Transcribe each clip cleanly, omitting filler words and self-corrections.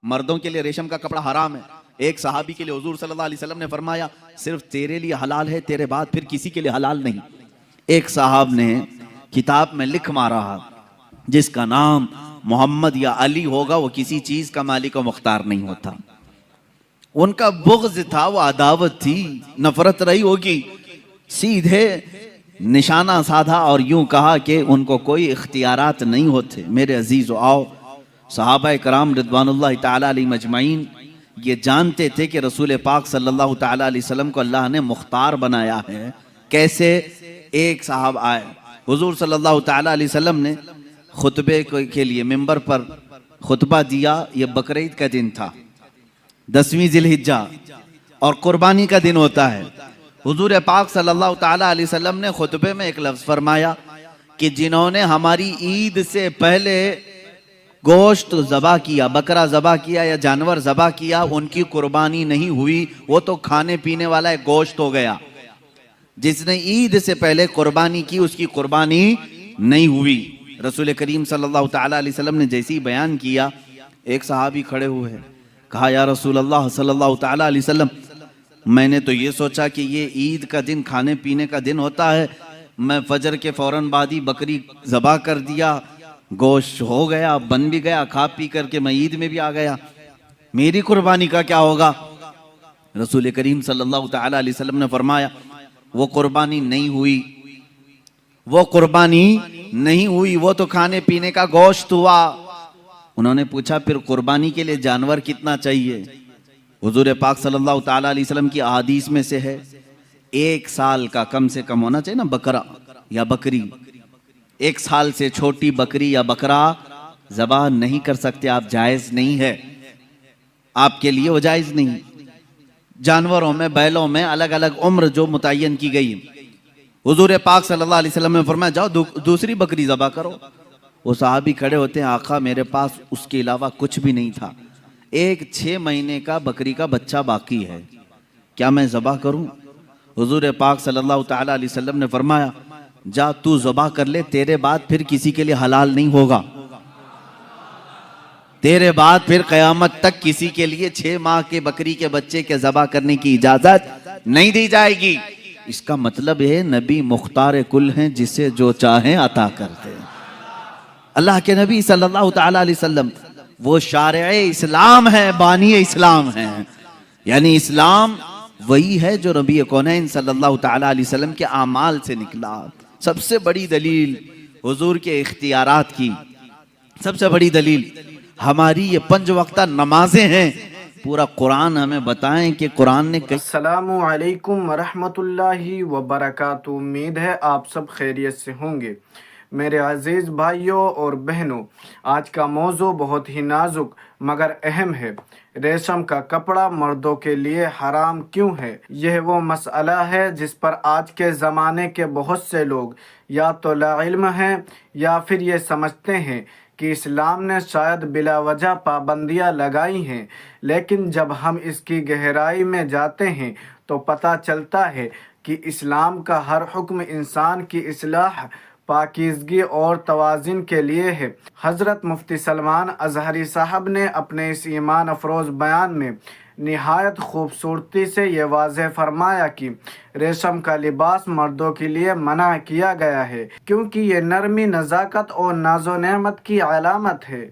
مردوں کے لیے ریشم کا کپڑا حرام ہے۔ ایک صحابی کے لیے حضور صلی اللہ علیہ وسلم نے فرمایا صرف تیرے لیے حلال ہے، تیرے بعد پھر کسی کے لیے حلال نہیں۔ ایک صاحب نے کتاب میں لکھ مارا جس کا نام محمد یا علی ہوگا وہ کسی چیز کا مالک و مختار نہیں ہوتا۔ ان کا بغض تھا، وہ عداوت تھی، نفرت رہی ہوگی، سیدھے نشانہ سادھا اور یوں کہا کہ ان کو کوئی اختیارات نہیں ہوتے۔ میرے عزیزو آؤ، صحابہ کرام رضوان اللہ تعالیٰ علیہ مجمعین یہ جانتے تھے کہ رسول پاک صلی اللہ تعالیٰ علیہ وسلم کو اللہ نے مختار بنایا ہے۔ کیسے؟ ایک صاحب آئے، حضور صلی اللہ تعالیٰ علیہ وسلم نے خطبے کے لیے ممبر پر خطبہ دیا۔ یہ بقرعید کا دن تھا، 10ویں ذی الحجہ، اور قربانی کا دن ہوتا ہے۔ حضور پاک صلی اللہ تعالیٰ علیہ وسلم نے خطبے میں ایک لفظ فرمایا کہ جنہوں نے ہماری عید سے پہلے گوشت ذبح کیا، بکرا ذبح کیا یا جانور ذبح کیا، ان کی قربانی نہیں ہوئی، وہ تو کھانے پینے والا ایک گوشت ہو گیا۔ جس نے عید سے پہلے قربانی کی اس کی قربانی نہیں ہوئی۔ رسول کریم صلی اللہ تعالیٰ علیہ وسلم نے جیسے ہی بیان کیا، ایک صحابی کھڑے ہوئے، کہا یا رسول اللہ صلی اللہ تعالیٰ علیہ وسلم، میں نے تو یہ سوچا کہ یہ عید کا دن کھانے پینے کا دن ہوتا ہے، میں فجر کے فوراً بعد ہی بکری ذبح کر دیا، گوشت ہو گیا، بن بھی گیا، کھا پی کر کے میں عید میں بھی آ گیا، میری قربانی کا کیا ہوگا؟ رسول کریم صلی اللہ تعالیٰ علیہ وسلم نے فرمایا وہ قربانی نہیں ہوئی، وہ قربانی نہیں ہوئی، وہ تو کھانے پینے کا گوشت ہوا۔ انہوں نے پوچھا پھر قربانی کے لیے جانور کتنا چاہیے؟ حضور پاک صلی اللہ تعالیٰ علیہ وسلم کی احادیث میں سے ہے 1 سال کا کم سے کم ہونا چاہیے نا بکرا یا بکری۔ 1 سال سے چھوٹی بکری یا بکرا ذبح نہیں کر سکتے آپ، جائز نہیں ہے، آپ کے لیے وہ جائز نہیں۔ جانوروں میں، بیلوں میں الگ الگ عمر جو متعین کی گئی۔ حضور پاک صلی اللہ علیہ وسلم نے فرمایا جاؤ دوسری بکری ذبح کرو۔ وہ صحابی کھڑے ہوتے ہیں، آقا میرے پاس اس کے علاوہ کچھ بھی نہیں تھا، ایک 6 مہینے کا بکری کا بچہ باقی ہے، کیا میں ذبح کروں؟ حضور پاک صلی اللہ تعالیٰ علیہ وسلم نے فرمایا جا تو ذبح کر لے، تیرے بعد پھر کسی کے لیے حلال نہیں ہوگا، تیرے بعد پھر قیامت تک کسی کے لیے 6 ماہ کے بکری کے بچے کے ذبح کرنے کی اجازت نہیں دی جائے گی۔ اس کا مطلب ہے نبی مختار کل ہیں، جسے جو چاہیں عطا کرتے ہیں۔ اللہ کے نبی صلی اللہ تعالیٰ علیہ وسلم وہ شارع اسلام ہے، بانی اسلام ہے، یعنی اسلام وہی ہے جو نبی کونین صلی اللہ تعالیٰ علیہ وسلم کے اعمال سے نکلا۔ سب سے بڑی دلیل حضور کے اختیارات کی، سب سے بڑی دلیل ہماری یہ 5 وقتہ نمازیں ہیں۔ پورا قرآن ہمیں بتائیں کہ قرآن نے السلام علیکم ورحمۃ اللہ وبرکاتہ۔ امید ہے آپ سب خیریت سے ہوں گے۔ میرے عزیز بھائیوں اور بہنوں، آج کا موضوع بہت ہی نازک مگر اہم ہے۔ ریشم کا کپڑا مردوں کے لیے حرام کیوں ہے؟ یہ وہ مسئلہ ہے جس پر آج کے زمانے کے بہت سے لوگ یا تو لا علم ہیں یا پھر یہ سمجھتے ہیں کہ اسلام نے شاید بلا وجہ پابندیاں لگائی ہیں، لیکن جب ہم اس کی گہرائی میں جاتے ہیں تو پتہ چلتا ہے کہ اسلام کا ہر حکم انسان کی اصلاح، پاکیزگی اور توازن کے لیے ہے۔ حضرت مفتی سلمان اظہری صاحب نے اپنے اس ایمان افروز بیان میں نہایت خوبصورتی سے یہ واضح فرمایا کہ ریشم کا لباس مردوں کے لیے منع کیا گیا ہے کیونکہ یہ نرمی، نزاکت اور ناز و نعمت کی علامت ہے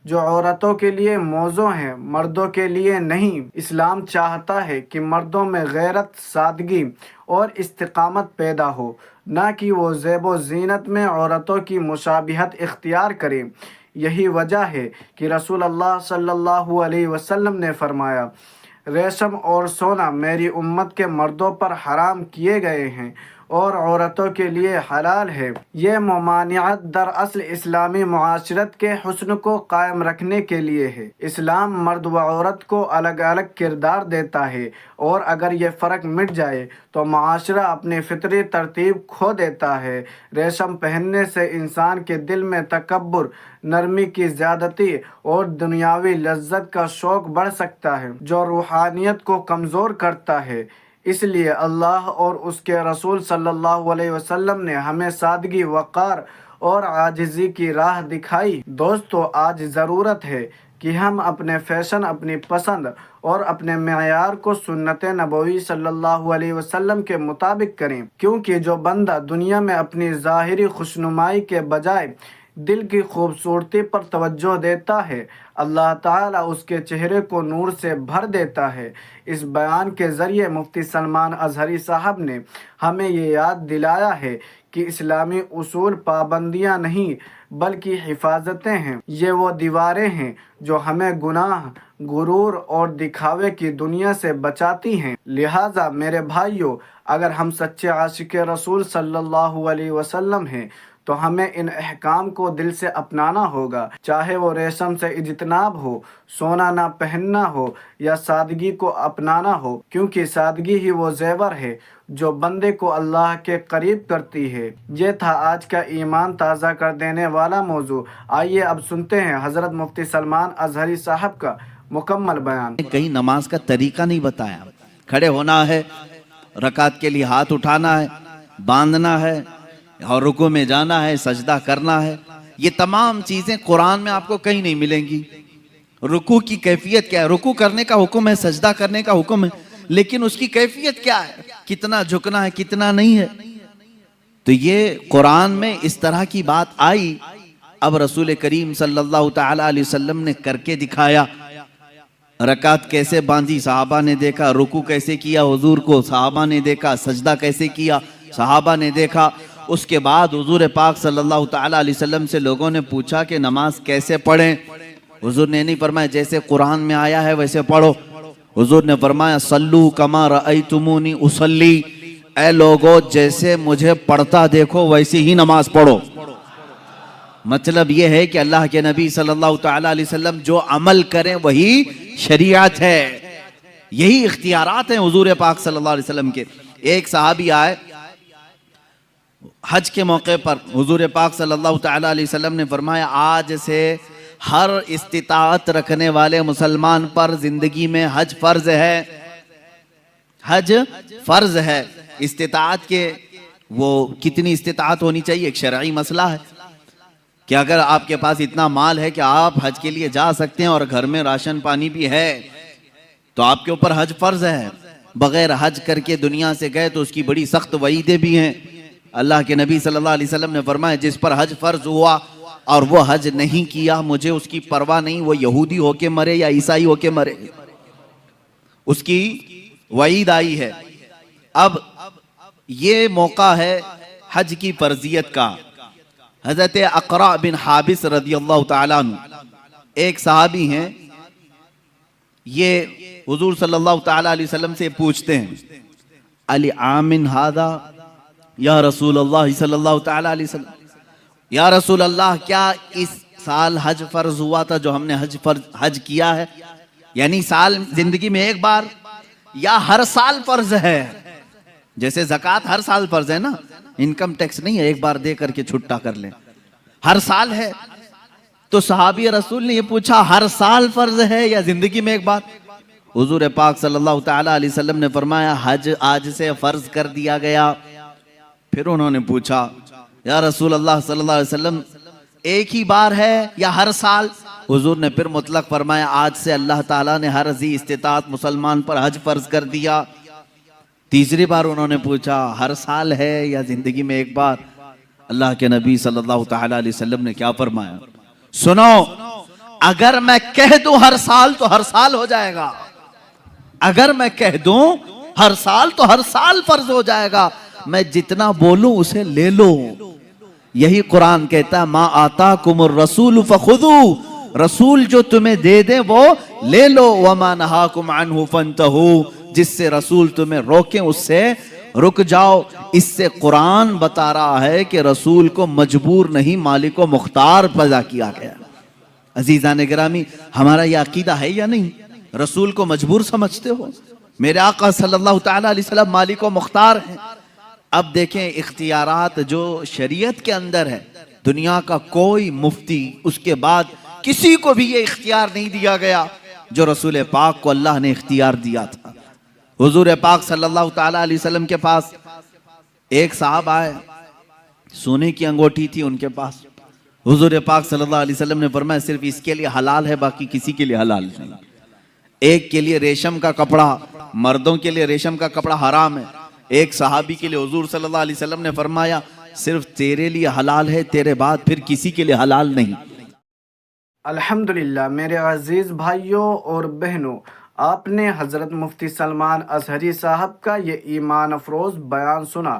جو عورتوں کے لیے موزوں ہیں، مردوں کے لیے نہیں۔ اسلام چاہتا ہے کہ مردوں میں غیرت، سادگی اور استقامت پیدا ہو، نہ کہ وہ زیب و زینت میں عورتوں کی مشابہت اختیار کریں۔ یہی وجہ ہے کہ رسول اللہ صلی اللہ علیہ وسلم نے فرمایا ریشم اور سونا میری امت کے مردوں پر حرام کیے گئے ہیں اور عورتوں کے لیے حلال ہے۔ یہ ممانعت دراصل اسلامی معاشرت کے حسن کو قائم رکھنے کے لیے ہے۔ اسلام مرد و عورت کو الگ الگ کردار دیتا ہے اور اگر یہ فرق مٹ جائے تو معاشرہ اپنی فطری ترتیب کھو دیتا ہے۔ ریشم پہننے سے انسان کے دل میں تکبر، نرمی کی زیادتی اور دنیاوی لذت کا شوق بڑھ سکتا ہے جو روحانیت کو کمزور کرتا ہے۔ اس لیے اللہ اور اس کے رسول صلی اللہ علیہ وسلم نے ہمیں سادگی، وقار اور عاجزی کی راہ دکھائی۔ دوستو، آج ضرورت ہے کہ ہم اپنے فیشن، اپنی پسند اور اپنے معیار کو سنت نبوی صلی اللہ علیہ وسلم کے مطابق کریں، کیونکہ جو بندہ دنیا میں اپنی ظاہری خوشنمائی کے بجائے دل کی خوبصورتی پر توجہ دیتا ہے، اللہ تعالیٰ اس کے چہرے کو نور سے بھر دیتا ہے۔ اس بیان کے ذریعے مفتی سلمان اظہری صاحب نے ہمیں یہ یاد دلایا ہے کہ اسلامی اصول پابندیاں نہیں بلکہ حفاظتیں ہیں۔ یہ وہ دیواریں ہیں جو ہمیں گناہ، غرور اور دکھاوے کی دنیا سے بچاتی ہیں۔ لہٰذا میرے بھائیوں، اگر ہم سچے عاشق رسول صلی اللہ علیہ وسلم ہیں تو ہمیں ان احکام کو دل سے اپنانا ہوگا، چاہے وہ ریشم سے اجتناب ہو، سونا نہ پہننا ہو یا سادگی کو اپنانا ہو، کیونکہ سادگی ہی وہ زیور ہے جو بندے کو اللہ کے قریب کرتی ہے۔ یہ تھا آج کا ایمان تازہ کر دینے والا موضوع۔ آئیے اب سنتے ہیں حضرت مفتی سلمان اظہری صاحب کا مکمل بیان۔ کہیں نماز کا طریقہ نہیں بتایا، کھڑے ہونا ہے، رکعت کے لیے ہاتھ اٹھانا ہے، باندھنا ہے اور رکوع میں جانا ہے، سجدہ کرنا ہے۔ یہ تمام چیزیں قرآن میں آپ کو کہیں نہیں ملیں گی۔ رکوع کی کیفیت کیا ہے؟ رکوع کرنے کا حکم ہے، سجدہ کرنے کا حکم ہے، لیکن اس کی کیفیت کیا ہے؟ کتنا جھکنا ہے، کتنا نہیں ہے؟ تو یہ قرآن میں اس طرح کی بات آئی، اب رسول کریم صلی اللہ تعالی علیہ وسلم نے کر کے دکھایا۔ رکعت کیسے باندھی صحابہ نے دیکھا، رکوع کیسے کیا حضور کو صحابہ نے دیکھا، سجدہ کیسے کیا صحابہ نے دیکھا۔ اس کے بعد حضور پاک صلی اللہ تعالی علیہ وسلم سے لوگوں نے پوچھا کہ نماز کیسے پڑھیں؟ حضور نے نہیں فرمایا جیسے قرآن میں آیا ہے ویسے پڑھو، حضور نے فرمایا صلو کما رأیتمونی اصلی، اے لوگو جیسے مجھے پڑھتا دیکھو ویسے ہی نماز پڑھو۔ مطلب یہ ہے کہ اللہ کے نبی صلی اللہ تعالی علیہ وسلم جو عمل کریں وہی شریعت ہے، یہی اختیارات ہیں حضور پاک صلی اللہ علیہ وسلم کے۔ ایک صحابی آئے حج کے موقع پر، حضور پاک صلی اللہ تعالی علیہ وسلم نے فرمایا آج سے ہر استطاعت رکھنے والے مسلمان پر زندگی میں حج فرض ہے، حج فرض ہے۔ استطاعت کے وہ کتنی استطاعت ہونی چاہیے ایک شرعی مسئلہ ہے کہ اگر آپ کے پاس اتنا مال ہے کہ آپ حج کے لیے جا سکتے ہیں اور گھر میں راشن پانی بھی ہے تو آپ کے اوپر حج فرض ہے۔ بغیر حج کر کے دنیا سے گئے تو اس کی بڑی سخت وعیدیں بھی ہیں۔ اللہ کے نبی صلی اللہ علیہ وسلم نے فرمایا جس پر حج فرض ہوا اور وہ حج نہیں کیا مجھے اس کی پرواہ نہیں، وہ یہودی ہو کے مرے یا عیسائی ہو کے مرے، اس کی وعید آئی ہے۔ اب یہ موقع ہے حج کی فرضیت کا۔ حضرت اقرع بن حابس رضی اللہ تعالیٰ عنہ ایک صحابی ہیں، یہ حضور صلی اللہ تعالیٰ علیہ وسلم سے پوچھتے ہیں علی عامن ہذا یا رسول اللہ صلی اللہ تعالیٰ علیہ وسلم، یا رسول اللہ کیا اس سال حج فرض ہوا تھا جو ہم نے حج کیا ہے؟ یعنی سال زندگی میں ایک بار یا ہر سال فرض ہے؟ جیسے زکوٰۃ ہر سال فرض ہے نا، انکم ٹیکس نہیں ہے ایک بار دے کر کے چھٹا کر لیں، ہر سال ہے۔ تو صحابی رسول نے یہ پوچھا ہر سال فرض ہے یا زندگی میں ایک بار؟ حضور پاک صلی اللہ تعالیٰ علیہ وسلم نے فرمایا حج آج سے فرض کر دیا گیا۔ پھر انہوں نے پوچھا یا رسول اللہ صلی اللہ علیہ وسلم ایک ہی بار ہے یا ہر سال؟ حضور نے پھر مطلق فرمایا آج سے اللہ تعالیٰ نے ہر ذی استطاعت مسلمان پر حج فرض کر دیا۔ تیسری بار انہوں نے پوچھا ہر سال ہے یا زندگی میں ایک بار؟ اللہ کے نبی صلی اللہ تعالیٰ علیہ وسلم نے کیا فرمایا؟ سنو، اگر میں کہہ دوں ہر سال تو ہر سال ہو جائے گا، اگر میں کہہ دوں ہر سال تو ہر سال فرض ہو جائے گا، میں جتنا بولوں اسے لے لو۔ یہی قرآن کہتا ہے ما آتاکم الرسول فخذوا، رسول جو تمہیں دے دے وہ لے لو، وما نہاکم عنہ فانتہوا، جس سے رسول تمہیں روکیں اس سے رک جاؤ۔ اس سے قرآن بتا رہا ہے کہ رسول کو مجبور نہیں مالک و مختار پیدا کیا گیا۔ عزیزان گرامی، ہمارا یہ عقیدہ ہے یا نہیں؟ رسول کو مجبور سمجھتے ہو؟ میرے آقا صلی اللہ تعالیٰ علیہ وسلم مالک و مختار ہیں۔ اب دیکھیں اختیارات جو شریعت کے اندر ہے، دنیا کا کوئی مفتی اس کے بعد کسی کو بھی یہ اختیار نہیں دیا گیا جو رسول پاک کو اللہ نے اختیار دیا تھا۔ حضور پاک صلی اللہ تعالیٰ علیہ وسلم کے پاس ایک صاحب آئے، سونے کی انگوٹھی تھی ان کے پاس۔ حضور پاک صلی اللہ علیہ وسلم نے فرمایا صرف اس کے لیے حلال ہے، باقی کسی کے لیے حلال نہیں۔ ایک کے لیے ریشم کا کپڑا، مردوں کے لیے ریشم کا کپڑا حرام ہے۔ ایک صحابی کے لیے حضور صلی اللہ علیہ وسلم نے فرمایا صرف تیرے لیے حلال ہے، تیرے بعد پھر کسی کے لیے حلال نہیں۔ الحمدللہ میرے عزیز بھائیوں اور بہنوں، آپ نے حضرت مفتی سلمان ازہری صاحب کا یہ ایمان افروز بیان سنا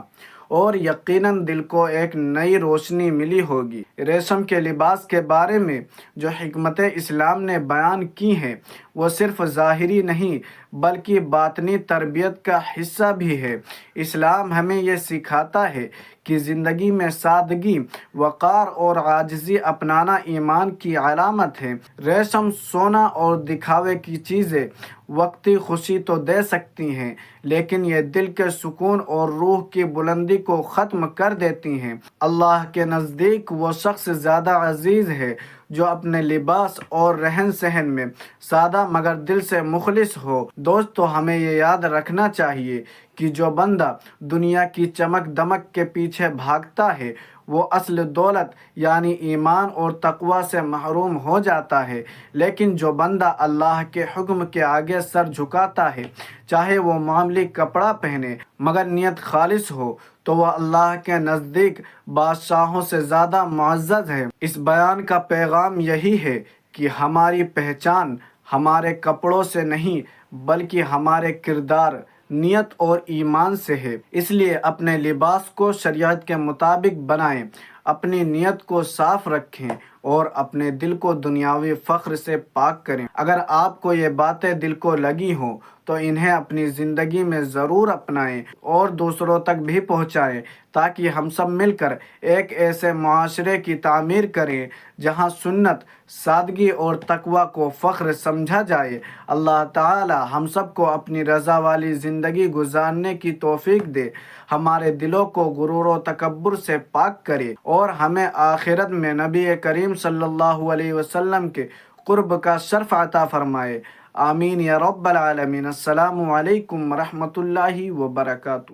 اور یقیناً دل کو ایک نئی روشنی ملی ہوگی۔ ریشم کے لباس کے بارے میں جو حکمت اسلام نے بیان کی ہیں وہ صرف ظاہری نہیں بلکہ باطنی تربیت کا حصہ بھی ہے۔ اسلام ہمیں یہ سکھاتا ہے کہ زندگی میں سادگی، وقار اور عاجزی اپنانا ایمان کی علامت ہے۔ ریشم، سونا اور دکھاوے کی چیزیں وقتی خوشی تو دے سکتی ہیں، لیکن یہ دل کے سکون اور روح کی بلندی کو ختم کر دیتی ہیں۔ اللہ کے نزدیک وہ شخص زیادہ عزیز ہے جو اپنے لباس اور رہن سہن میں سادہ مگر دل سے مخلص ہو۔ دوستو، ہمیں یہ یاد رکھنا چاہیے کہ جو بندہ دنیا کی چمک دمک کے پیچھے بھاگتا ہے وہ اصل دولت یعنی ایمان اور تقوی سے محروم ہو جاتا ہے، لیکن جو بندہ اللہ کے حکم کے آگے سر جھکاتا ہے، چاہے وہ معمولی کپڑا پہنے مگر نیت خالص ہو، تو وہ اللہ کے نزدیک بادشاہوں سے زیادہ معزز ہے۔ اس بیان کا پیغام یہی ہے کہ ہماری پہچان ہمارے کپڑوں سے نہیں بلکہ ہمارے کردار، نیت اور ایمان سے ہے۔ اس لیے اپنے لباس کو شریعت کے مطابق بنائیں، اپنی نیت کو صاف رکھیں اور اپنے دل کو دنیاوی فخر سے پاک کریں۔ اگر آپ کو یہ باتیں دل کو لگی ہوں تو انہیں اپنی زندگی میں ضرور اپنائیں اور دوسروں تک بھی پہنچائیں، تاکہ ہم سب مل کر ایک ایسے معاشرے کی تعمیر کریں جہاں سنت، سادگی اور تقوی کو فخر سمجھا جائے۔ اللہ تعالی ہم سب کو اپنی رضا والی زندگی گزارنے کی توفیق دے، ہمارے دلوں کو غرور و تکبر سے پاک کرے اور ہمیں آخرت میں نبی کریم صلی اللہ علیہ وسلم کے قرب کا شرف عطا فرمائے۔ آمین یا رب العالمین۔ السلام علیکم ورحمۃ اللہ وبرکاتہ۔